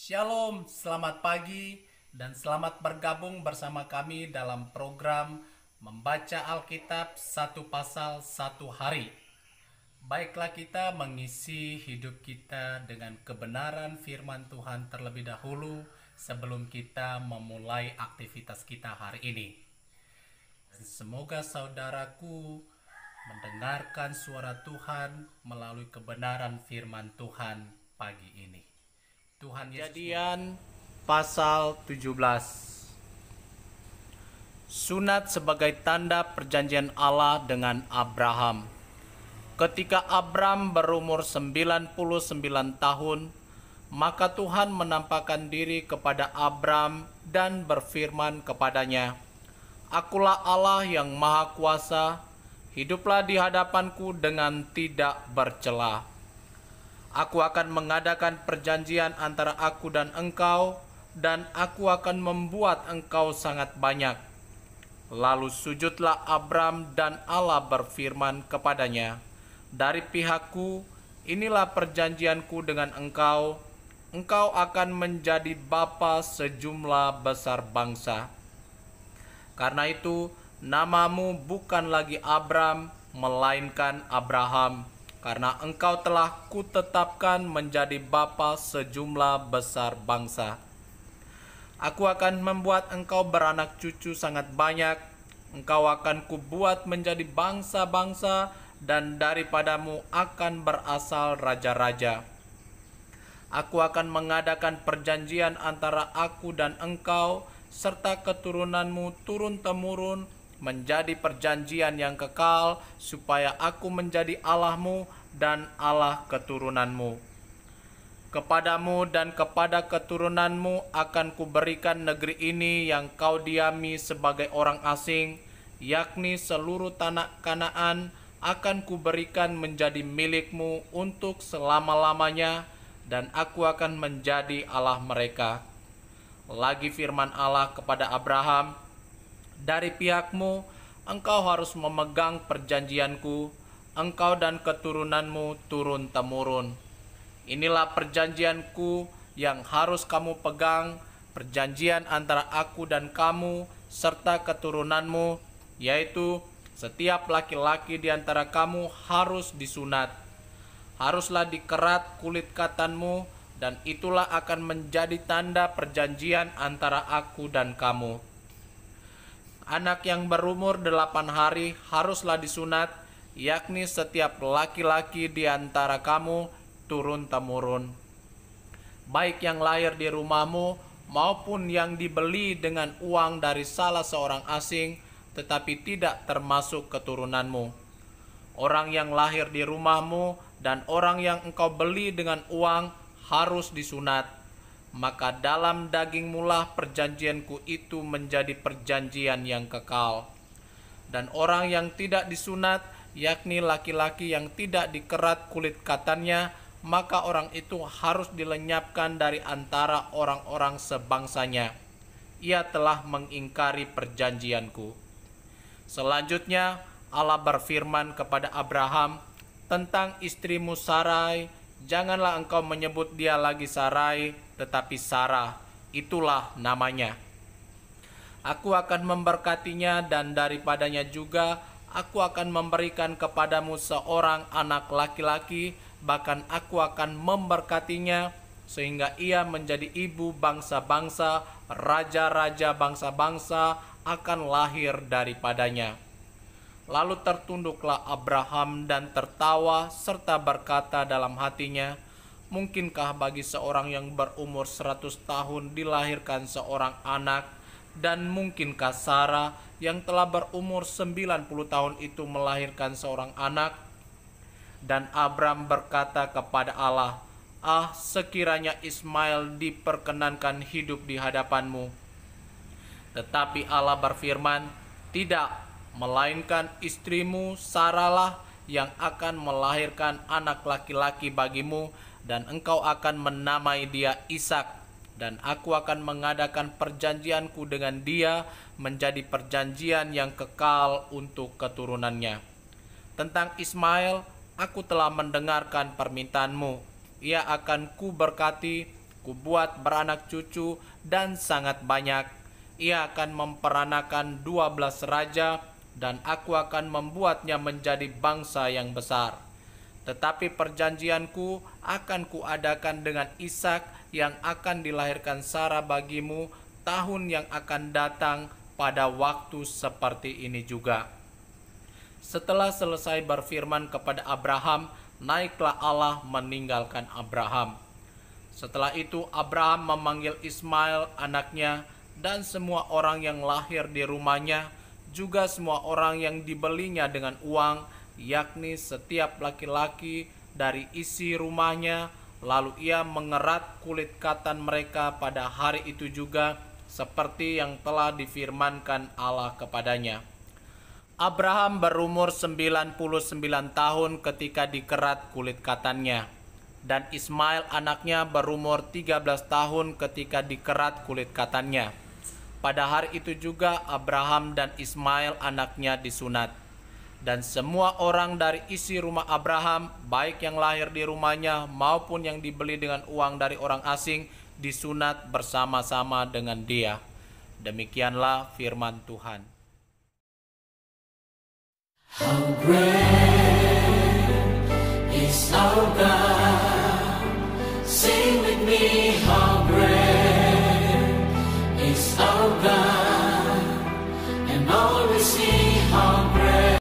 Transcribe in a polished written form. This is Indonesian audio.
Shalom, selamat pagi dan selamat bergabung bersama kami dalam program Membaca Alkitab satu pasal satu hari. Baiklah kita mengisi hidup kita dengan kebenaran firman Tuhan terlebih dahulu sebelum kita memulai aktivitas kita hari ini. Dan semoga saudaraku mendengarkan suara Tuhan melalui kebenaran firman Tuhan pagi ini. Tuhan Yesus. Kejadian pasal 17. Sunat sebagai tanda perjanjian Allah dengan Abraham. Ketika Abram berumur 99 tahun, maka Tuhan menampakkan diri kepada Abram dan berfirman kepadanya, "Akulah Allah yang Maha Kuasa, hiduplah di hadapanku dengan tidak bercela. Aku akan mengadakan perjanjian antara aku dan engkau, dan aku akan membuat engkau sangat banyak." Lalu sujudlah Abram dan Allah berfirman kepadanya, "Dari pihakku, inilah perjanjianku dengan engkau. Engkau akan menjadi bapa sejumlah besar bangsa. Karena itu, namamu bukan lagi Abram, melainkan Abraham, karena engkau telah kutetapkan menjadi bapa sejumlah besar bangsa. Aku akan membuat engkau beranak cucu sangat banyak. Engkau akan kubuat menjadi bangsa-bangsa, dan daripadamu akan berasal raja-raja. Aku akan mengadakan perjanjian antara aku dan engkau, serta keturunanmu turun-temurun, menjadi perjanjian yang kekal, supaya aku menjadi Allahmu dan Allah keturunanmu. Kepadamu dan kepada keturunanmu akan kuberikan negeri ini yang kau diami sebagai orang asing, yakni seluruh tanah Kanaan akan kuberikan menjadi milikmu untuk selama-lamanya, dan aku akan menjadi Allah mereka." Lagi firman Allah kepada Abraham, "Dari pihakmu, engkau harus memegang perjanjianku, engkau dan keturunanmu turun-temurun. Inilah perjanjianku yang harus kamu pegang, perjanjian antara aku dan kamu serta keturunanmu, yaitu setiap laki-laki di antara kamu harus disunat. Haruslah dikerat kulit katanmu, dan itulah akan menjadi tanda perjanjian antara aku dan kamu. Anak yang berumur 8 hari haruslah disunat, yakni setiap laki-laki di antara kamu turun-temurun, baik yang lahir di rumahmu maupun yang dibeli dengan uang dari salah seorang asing, tetapi tidak termasuk keturunanmu. Orang yang lahir di rumahmu dan orang yang engkau beli dengan uang harus disunat. Maka dalam dagingmulah perjanjianku itu menjadi perjanjian yang kekal. Dan orang yang tidak disunat, yakni laki-laki yang tidak dikerat kulit katannya, maka orang itu harus dilenyapkan dari antara orang-orang sebangsanya. Ia telah mengingkari perjanjianku." Selanjutnya Allah berfirman kepada Abraham tentang istrimu Sarai, "Janganlah engkau menyebut dia lagi Sarai, tetapi Sarah, itulah namanya. Aku akan memberkatinya, dan daripadanya juga aku akan memberikan kepadamu seorang anak laki-laki, bahkan aku akan memberkatinya, sehingga ia menjadi ibu bangsa-bangsa, raja-raja bangsa-bangsa akan lahir daripadanya." Lalu tertunduklah Abraham dan tertawa, serta berkata dalam hatinya, "Mungkinkah bagi seorang yang berumur 100 tahun dilahirkan seorang anak? Dan mungkinkah Sarah yang telah berumur 90 tahun itu melahirkan seorang anak?" Dan Abram berkata kepada Allah, Sekiranya Ismail diperkenankan hidup di hadapanmu." Tetapi Allah berfirman, "Tidak, melainkan istrimu Sarahlah yang akan melahirkan anak laki-laki bagimu, dan engkau akan menamai dia Ishak, dan aku akan mengadakan perjanjianku dengan dia menjadi perjanjian yang kekal untuk keturunannya. Tentang Ismail, aku telah mendengarkan permintaanmu. Ia akan kuberkati, kubuat beranak cucu dan sangat banyak. Ia akan memperanakan 12 raja, dan aku akan membuatnya menjadi bangsa yang besar. Tetapi perjanjianku akan kuadakan dengan Ishak yang akan dilahirkan Sarah bagimu tahun yang akan datang pada waktu seperti ini juga." Setelah selesai berfirman kepada Abraham, naiklah Allah meninggalkan Abraham. Setelah itu Abraham memanggil Ismail anaknya dan semua orang yang lahir di rumahnya, juga semua orang yang dibelinya dengan uang, yakni setiap laki-laki dari isi rumahnya. Lalu ia mengerat kulit katan mereka pada hari itu juga, seperti yang telah difirmankan Allah kepadanya. Abraham berumur 99 tahun ketika dikerat kulit katannya, dan Ismail anaknya berumur 13 tahun ketika dikerat kulit katannya. Pada hari itu juga Abraham dan Ismail anaknya disunat. Dan semua orang dari isi rumah Abraham, baik yang lahir di rumahnya maupun yang dibeli dengan uang dari orang asing, disunat bersama-sama dengan dia. Demikianlah firman Tuhan. How great is our God.